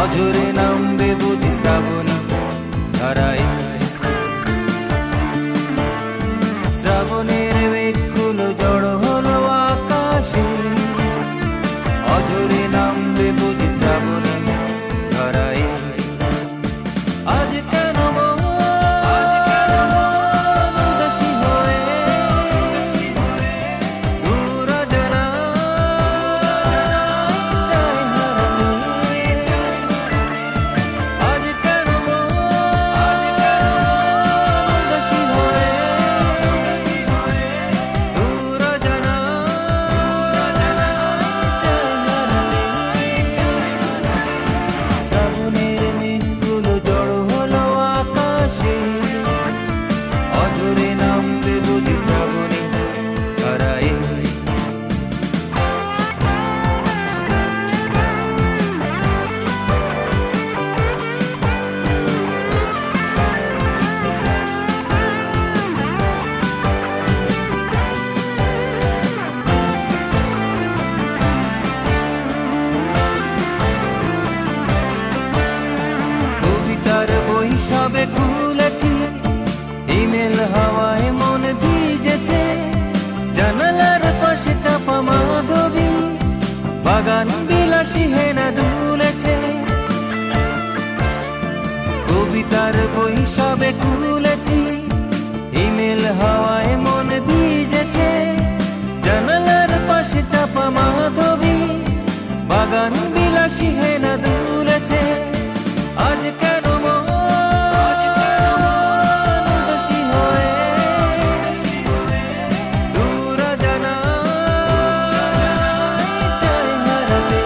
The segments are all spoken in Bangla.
অঝরে নামবে বুঝি শ্রাবণী ধারায়। শ্রাবণের মেঘগুলো জড়ো হলো আকাশে, অঝরে নামবে বুঝি শ্রাবণী ধারায়। আজ কেন মন উদাসী হয়ে দূর অজানায় চায় হারাতে। আজ কেন মন উদাসী হয়ে দূর অজানায় চায় হারাতে। শ্রাবণের মেঘগুলো জড়ো হলো আকাশে, অঝরে নামবে বুঝি শ্রাবণী ধারায়। কবিতার বই সবে খুলেছি, ইমেল হাওয়ায় মন ভিজেছে। জানালার পাশে চাপা মাধবী, বাগান বিলাসী হেনা দুলেছে। কবিতার বই সবে খুলেছি, ইমেল হাওয়ায় মন ভিজেছে। জানালার পাশে চাপা মাধবী, বাগান বিলাসী হেনা দুলেছে। আজ কেন মন উদাসী হয়ে দূর অজানায় চায় হারাতে।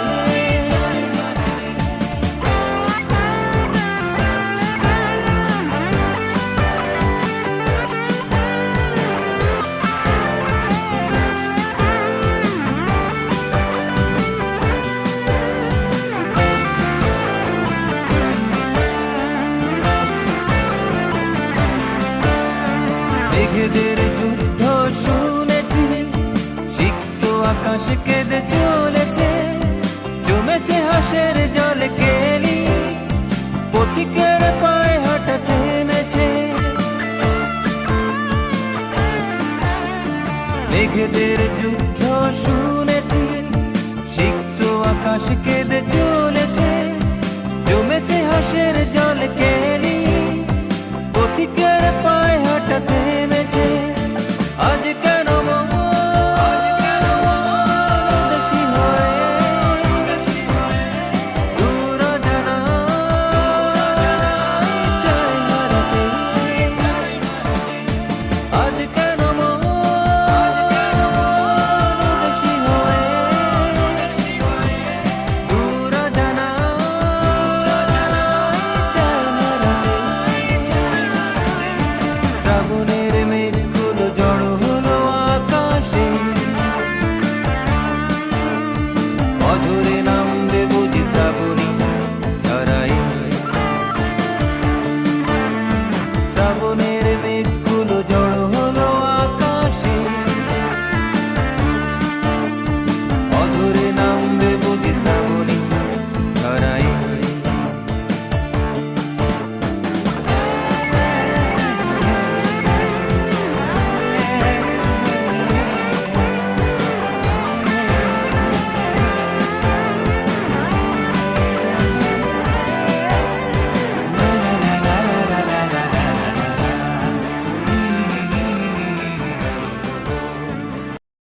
মেঘেদের যুদ্ধ শুনেছি, সিক্ত আকাশ কেঁদে চলেছে। জমেছে হাসের জল কেলি, পথিকের পায়ে হাঁটা থেমেছে। মেঘেদের যুদ্ধ শুনেছি, সিক্ত আকাশ কেঁদে চলেছে। জমেছে হাসের জল কেলি, পথিকের পায়ে হাঁটা থেমেছে। আজ